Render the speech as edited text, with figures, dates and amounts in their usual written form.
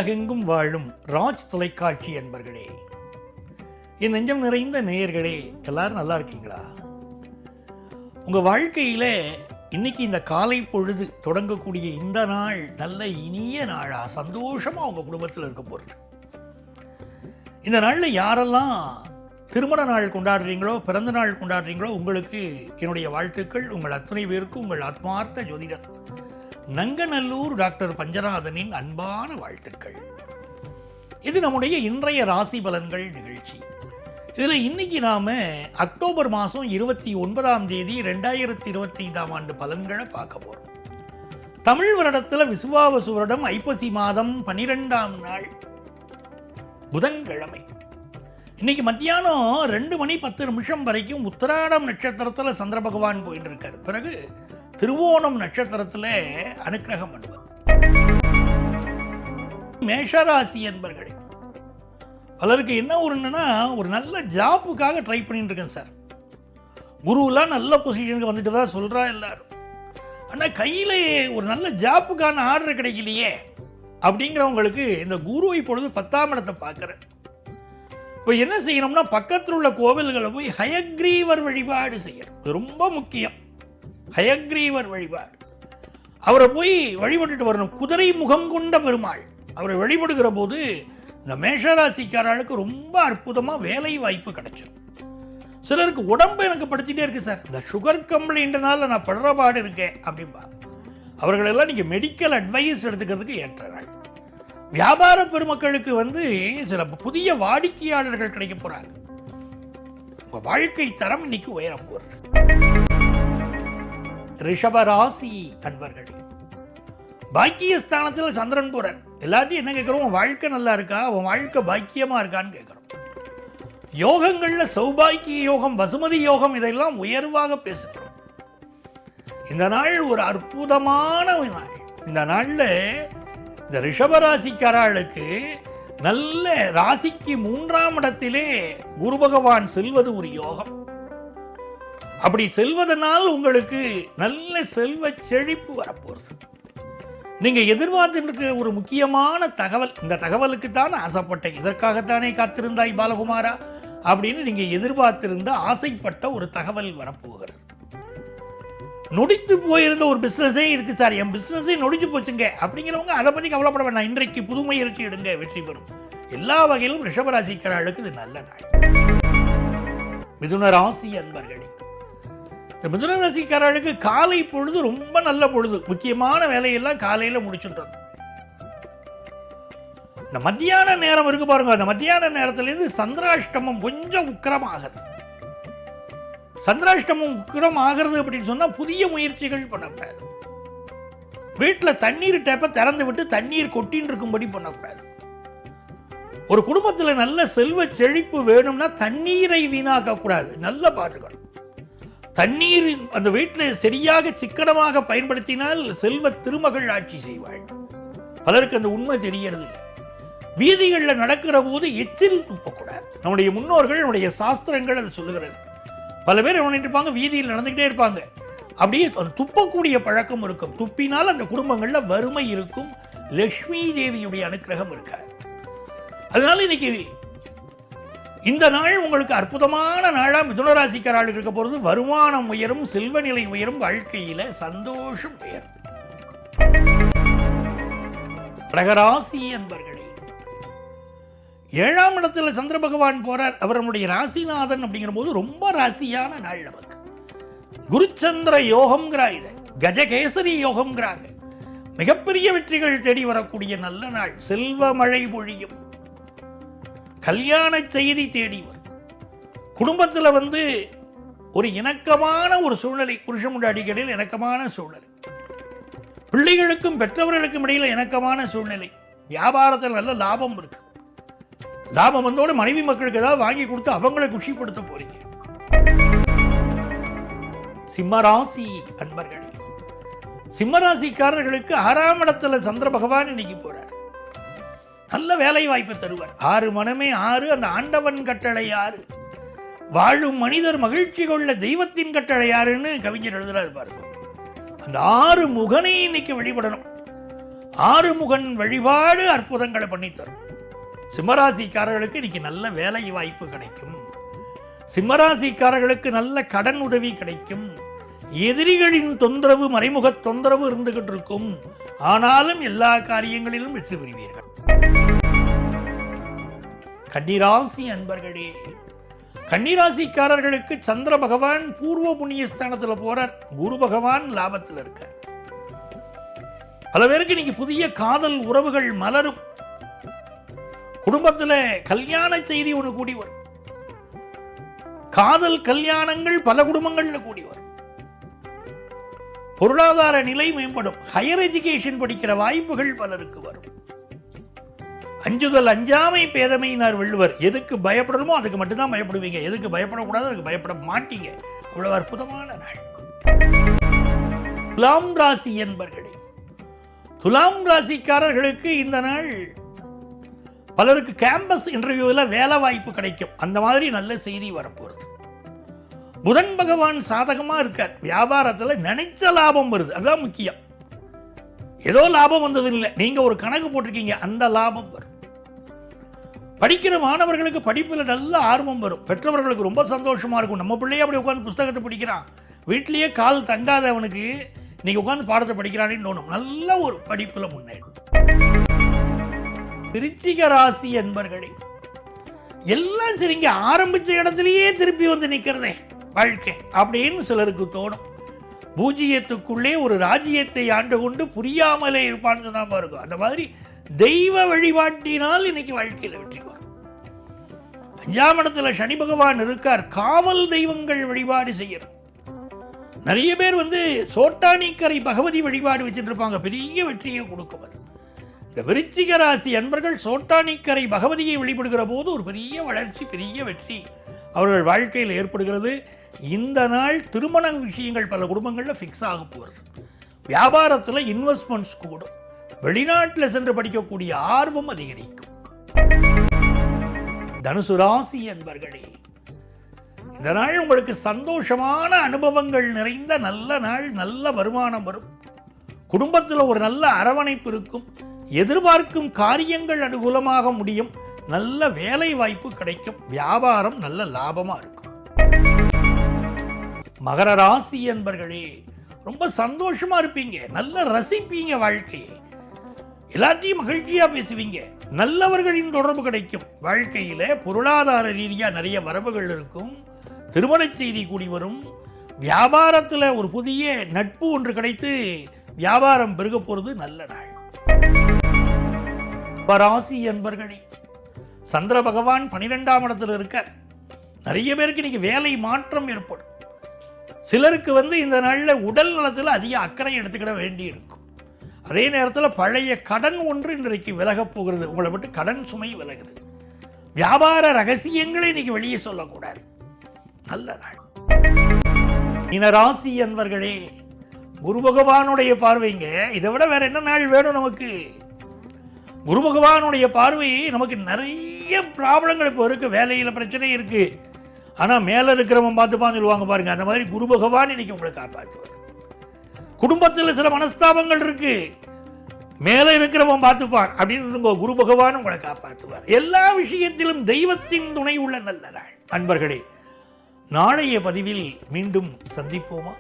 உலகெங்கும் வாழும் ராஜ் தொலைக்காட்சி அன்பர்களே, என் நெஞ்சம் நிறைந்த நேயர்களே, எல்லாரும் நல்லா இருக்கீங்களா? உங்கள் வாழ்க்கையில் இன்னைக்கு இந்த காலை பொழுது தொடங்கக்கூடிய இந்த நாள் நல்ல இனிய நாளாக சந்தோஷமாக உங்கள் குடும்பத்தில் இருக்க போகிறது. இந்த நாளில் யாரெல்லாம் திருமண நாள் கொண்டாடுறீங்களோ, பிறந்த நாள் கொண்டாடுறீங்களோ, உங்களுக்கு என்னுடைய வாழ்த்துக்கள். உங்கள் அத்தனை பேருக்கும் உங்கள் ஆத்மார்த்த ஜோதிடர் நங்கநல்லூர் டாக்டர் பஞ்சநாதனின் அன்பான வாழ்த்துக்கள். இது நம்முடைய இன்றைய ராசி பலன்கள் நிகழ்ச்சி. இதில் இன்னைக்கு நாம அக்டோபர் மாதம் 29ஆம் தேதி 2025ஆம் ஆண்டு பலன்களை பார்க்க போகிறோம். தமிழ் வருடத்தில் விசுவாவசு வருடம் ஐப்பசி மாதம் 12ஆம் நாள் புதன்கிழமை. இன்னைக்கு மத்தியானம் 2:10 வரைக்கும் உத்திராடம் நட்சத்திரத்தில் சந்திர பகவான் போயிட்டு இருக்கார். பிறகு திருவோணம் நட்சத்திரத்தில் அனுக்கிரகம் பண்ணுவார். மேஷராசி என்பர்களே, பலருக்கு என்ன ஒன்றுன்னா, ஒரு நல்ல ஜாப்புக்காக ட்ரை பண்ணிட்டு இருக்கேன் சார், குருவெல்லாம் நல்ல பொசிஷனுக்கு வந்துட்டு தான் சொல்கிறா எல்லாரும், ஆனால் கையில் ஒரு நல்ல ஜாப்புக்கான ஆர்டர் கிடைக்கலையே அப்படிங்கிறவங்களுக்கு இந்த குரு இப்பொழுது 10ஆம் இடத்தை பார்க்குறேன். இப்போ என்ன செய்யணும்னா, பக்கத்தில் உள்ள கோவில்களை போய் ஹயக்ரீவர் வழிபாடு செய்யணும். இது ரொம்ப முக்கியம். ஹயக்ரீவர் வழிபாடு, அவரை போய் வழிபட்டுட்டு வரணும். குதிரை முகம் கொண்ட பெருமாள், அவரை வழிபடுகிற போது இந்த மேஷராசிக்காரர்களுக்கு ரொம்ப அற்புதமாக வேலை வாய்ப்பு கிடைச்சிடும். சிலருக்கு உடம்பு எனக்கு படிச்சுட்டே இருக்கு சார், இந்த சுகர் கம்ப்ளைண்ட்னால நான் படுற பாடு இருக்கேன் அப்படின்பா. அவர்களெல்லாம் நீங்கள் மெடிக்கல் அட்வைஸ் எடுத்துக்கிறதுக்கு ஏற்ற நாள். வியாபார பெருமக்களுக்கு சில புதிய வாடிக்கையாளர்கள் கிடைக்க போறாங்க. உங்க வாழ்க்கை தரம் இன்னைக்கு உயர போறது. ரிஷபராசி அன்பர்கள், பாக்கியஸ்தானத்தில் சந்திரன் போறார். எல்லாத்தையும் என்ன கேட்கிறோம்? உன் வாழ்க்கை நல்லா இருக்கா, உன் வாழ்க்கை பாக்கியமா இருக்கான்னு கேட்கிறோம். யோகங்கள்ல சௌபாக்கிய யோகம், வசுமதி யோகம், இதெல்லாம் உயர்வாக பேசுகிறோம். இந்த நாள் ஒரு அற்புதமான நாள். இந்த நாள்ல இந்த ரிஷபராசிக்காரர்களுக்கு நல்ல ராசிக்கு 3ஆம் இடத்திலே குரு பகவான் செல்வது ஒரு யோகம். அப்படி செல்வதனால் உங்களுக்கு நல்ல செல்வ செழிப்பு வரப்போகிறது. நீங்க எதிர்பார்த்துட்டு ஒரு முக்கியமான தகவல், இந்த தகவலுக்கு தான் ஆசைப்பட்டேன், இதற்காகத்தானே காத்திருந்தாய் பாலகுமாரா அப்படின்னு நீங்க எதிர்பார்த்திருந்த ஆசைப்பட்ட ஒரு தகவல் வரப்போகிறது. நொடித்து போயிருந்த ஒரு பிசினஸே இருக்கு சார், என் பிசினஸே நொடிச்சு போச்சுங்க அப்படிங்கிறவங்க அதை பத்தி கவலைப்பட வேண்டாம். இன்றைக்கு புது முயற்சி எடுங்க, வெற்றி பெறும். எல்லா வகையிலும் ரிஷபராசிக்காரர்களுக்கு இது நல்ல நாள். மிதுன ராசி அன்பர்களே, இந்த மிதுன ராசிக்காரர்களுக்கு காலை பொழுது ரொம்ப நல்ல பொழுது. முக்கியமான வேலையெல்லாம் காலையில முடிச்சுட்டது. இந்த மத்தியான நேரம் இருக்கு பாருங்க, அந்த மத்தியான நேரத்திலிருந்து சந்திராஷ்டமம் கொஞ்சம் உக்கிரமாகிறது. சந்திராஷ்டமம் உக்கிரம் ஆகிறது அப்படின்னு சொன்னா புதிய முயற்சிகள் பண்ணக்கூடாது. வீட்டில் தண்ணீர் டேப்பை திறந்து விட்டு தண்ணீர் கொட்டின்னு இருக்கும்படி பண்ணக்கூடாது. ஒரு குடும்பத்தில் நல்ல செல்வ செழிப்பு வேணும்னா தண்ணீரை வீணாக்க கூடாது, நல்லா பார்த்துக்கணும். தண்ணீர் அந்த வீட்டில் சரியாக சிக்கனமாக பயன்படுத்தினால் செல்வ திருமகள் ஆட்சி செய்வாள். பலருக்கு அந்த உண்மை தெரியறது இல்லை. வீதிகளில் நடக்கிற போது எச்சில் துப்பக்கூடாது. நம்முடைய முன்னோர்கள், நம்முடைய சாஸ்திரங்கள் அதை சொல்லுகிறது. பல பேர் என்ன இருப்பாங்க, வீதியில் நடந்துகிட்டே இருப்பாங்க, அப்படியே துப்பக்கூடிய பழக்கம் இருக்கும். துப்பினால் அந்த குடும்பங்களில் வறுமை இருக்கும், லட்சுமி தேவியுடைய அனுக்கிரகம் இருக்காது. அதனால இன்னைக்கு இந்த நாள் உங்களுக்கு அற்புதமான நாளா மிதுனராசிக்காரர்களுக்கு இருக்க போறது. வருமானம் உயரும், செல்வ நிலை உயரும், வாழ்க்கையில சந்தோஷம் உயரும். கடகராசி என்பர்களே, 7ஆம் இடத்துல சந்திர பகவான் போறார். அவர் நம்முடைய ராசிநாதன் அப்படிங்கிற போது ரொம்ப ராசியான நாள் நமக்கு. குருச்சந்திர யோகம்ங்கிறாங்க, இதை கஜகேசரி யோகம்ங்கிறாங்க. மிகப்பெரிய வெற்றிகள் தேடி வரக்கூடிய நல்ல நாள். செல்வ மழை பொழியும், கல்யாண செய்தி தேடி வரும். குடும்பத்தில் ஒரு இணக்கமான ஒரு சூழ்நிலை, புருஷன் அடிக்கடியில் இணக்கமான சூழ்நிலை, பிள்ளைகளுக்கும் பெற்றவர்களுக்கும் இடையில் இணக்கமான சூழ்நிலை. வியாபாரத்தில் நல்ல லாபம் இருக்கு. லாபம் வந்தோட மனைவி மக்களுக்கு ஏதாவது வாங்கி கொடுத்து அவங்களை குஷிப்படுத்த போறீங்க. சிம்மராசி அன்பர்கள், சிம்மராசிக்காரர்களுக்கு 6ஆம் இடத்துல சந்திர பகவான் இன்னைக்கு போறார். நல்ல வேலை வாய்ப்பு தருவார். 6 மனமே 6, அந்த ஆண்டவன் கட்டளை 6, வாழும் மனிதர் மகிழ்ச்சி கொள்ள தெய்வத்தின் கட்டளை 6ன்னு கவிஞர் எழுதுறாரு பாருங்க. அந்த 6 முகனை இன்னைக்கு வழிபடணும். ஆறுமுகன் வழிபாடு அற்புதங்களை பண்ணித்தரும். சிம்மராசிக்காரர்களுக்கு இன்னைக்கு நல்ல வேலை வாய்ப்பு கிடைக்கும். சிம்மராசிக்காரர்களுக்கு நல்ல கடன் உதவி கிடைக்கும். எதிரிகளின் தொந்தரவு, மறைமுக தொந்தரவு இருந்துகிட்டு இருக்கும். ஆனாலும் எல்லா காரியங்களிலும் வெற்றி பெறுவீர்கள். கன்னிராசி அன்பர்களே, கன்னிராசிக்காரர்களுக்கு சந்திர பகவான் பூர்வ புண்ணிய ஸ்தானத்தில் போறார். குரு பகவான் லாபத்தில் இருக்கார். பல பேருக்கு இன்னைக்கு புதிய காதல் உறவுகள் மலரும். குடும்பத்தில் கல்யாண செய்தி ஒன்று கூடி வரும். காதல் கல்யாணங்கள் பல குடும்பங்கள்ல கூடி வரும். பொருளாதார நிலை மேம்படும். ஹையர் எஜுகேஷன் படிக்கிற வாய்ப்புகள் பலருக்கு வரும். அஞ்சுதல் அஞ்சாமை பேதமையினார் வள்ளுவர். எதுக்கு பயப்படணுமோ அதுக்கு மட்டும்தான் பயப்படுவீங்க. எதுக்கு பயப்படக்கூடாது அதுக்கு பயப்பட மாட்டீங்க. அவ்வளவு அற்புதமான நாள். துலாம் ராசி என்பர்களே, துலாம் ராசிக்காரர்களுக்கு இந்த நாள் பலருக்கு கேம்பஸ் இன்டர்வியூவில் வேலை வாய்ப்பு கிடைக்கும். அந்த மாதிரி நல்ல செய்தி வரப்போகிறது. புதன் பகவான் சாதகமா இருக்கார். வியாபாரத்தில் நினைச்ச லாபம் வருது. அதுதான் முக்கியம். ஏதோ லாபம் வந்தது இல்லை, நீங்க ஒரு கணக்கு போட்டிருக்கீங்க, அந்த லாபம் வரும். படிக்கிற மாணவர்களுக்கு படிப்பில் நல்ல ஆர்வம் வரும். பெற்றவர்களுக்கு ரொம்ப சந்தோஷமா இருக்கும். நம்ம பிள்ளையே அப்படி உட்காந்து புஸ்தகத்தை படிக்கிறான், வீட்டிலேயே கால் தங்காதவனுக்கு இன்னைக்கு உட்காந்து பாடத்தை படிக்கிறான்னு தோணும். நல்ல ஒரு படிப்புல முன்னேறும். விருச்சிக ராசி என்பர்களே, எல்லாம் சரிங்க, ஆரம்பிச்ச இடத்திலேயே திருப்பி வந்து நிற்கிறதே வாழ்க்கை அப்படின்னு சிலருக்கு தோணும். பூஜ்ஜியத்துக்குள்ளே ஒரு ராஜ்யத்தை ஆண்டு கொண்டு புரியாமலே இருப்பான்னு சொன்னா பாருங்க. அந்த மாதிரி தெய்வ வழிபாட்டினால் இன்னைக்கு வாழ்க்கையில் வெற்றி வரும். 5ஆம் இடத்துல சனி பகவான் இருக்கார். காவல் தெய்வங்கள் வழிபாடு செய்யணும். நிறைய பேர் சோட்டானிக்கரை பகவதி வழிபாடு வச்சுட்டு இருப்பாங்க. பெரிய வெற்றியை கொடுக்கும். இந்த விருச்சிக ராசி அன்பர்கள் சோட்டானிக்கரை பகவதியை வழிபடுகிற போது ஒரு பெரிய வளர்ச்சி, பெரிய வெற்றி அவர்கள் வாழ்க்கையில் ஏற்படுகிறது. இந்த நாள் திருமண விஷயங்கள் பல குடும்பங்களில் ஃபிக்ஸ் ஆக போகிறது. வியாபாரத்தில் இன்வெஸ்ட்மெண்ட்ஸ் கூடும். வெளிநாட்டில் சென்று படிக்கக்கூடிய ஆர்வம் அதிகரிக்கும். தனுசு ராசி அன்பர்களே, இந்த நாள் உங்களுக்கு சந்தோஷமான அனுபவங்கள் நிறைந்த நல்ல நாள். நல்ல வருமானம் வரும். குடும்பத்தில் ஒரு நல்ல அரவணைப்பு இருக்கும். எதிர்பார்க்கும் காரியங்கள் அனுகூலமாக முடியும். நல்ல வேலை வாய்ப்பு கிடைக்கும். வியாபாரம் நல்ல லாபமா இருக்கும். மகர ராசி என்பர்களே, ரொம்ப சந்தோஷமா இருப்பீங்க. நல்ல ரசிப்பீங்க வாழ்க்கையை. எல்லாத்தையும் மகிழ்ச்சியா பேசுவீங்க. நல்லவர்களின் தொடர்பு கிடைக்கும். வாழ்க்கையில பொருளாதார ரீதியா நிறைய வரவுகள் இருக்கும். திருமண செய்தி கூடி வரும். வியாபாரத்தில் ஒரு புதிய நட்பு ஒன்று கிடைத்து வியாபாரம் பெருக போறது நல்ல நாள். ராசி என்பர்களே, சந்திர பகவான் 12ஆம் இடத்துல இருக்கார். நிறைய பேருக்கு இன்னைக்கு வேலை மாற்றம் ஏற்படும். சிலருக்கு இந்த நாளில் உடல் நலத்தில் அதிக அக்கறை எடுத்துக்கிட வேண்டி இருக்கும். அதே நேரத்தில் பழைய கடன் ஒன்று இன்றைக்கு விலகப் போகிறது. உங்களை விட்டு கடன் சுமை விலகுது. வியாபார ரகசியங்களை இன்னைக்கு வெளியே சொல்லக்கூடாது. நல்ல நாள். மீனராசி என்பர்களே, குரு பகவானுடைய பார்வைங்க. இதை விட வேற என்ன நாள் வேணும் நமக்கு? குரு பகவானுடைய பார்வை நமக்கு நிறைய ப்ராப்ளங்கள் இப்போ இருக்கு. வேலையில் பிரச்சனை இருக்கு, ஆனால் மேலே இருக்கிறவன் பார்த்துப்பான்னு சொல்லுவாங்க பாருங்க. அந்த மாதிரி குரு பகவான் இன்னைக்கு உங்களை காப்பாற்றுவார். குடும்பத்தில் சில மனஸ்தாபங்கள் இருக்கு, மேலே இருக்கிறவன் பார்த்துப்பான் அப்படின்னு குரு பகவான் உங்களை காப்பாற்றுவார். எல்லா விஷயத்திலும் தெய்வத்தின் துணை உள்ள நல்ல நாள். அன்பர்களே, நாளைய பதிவில் மீண்டும் சந்திப்போமா?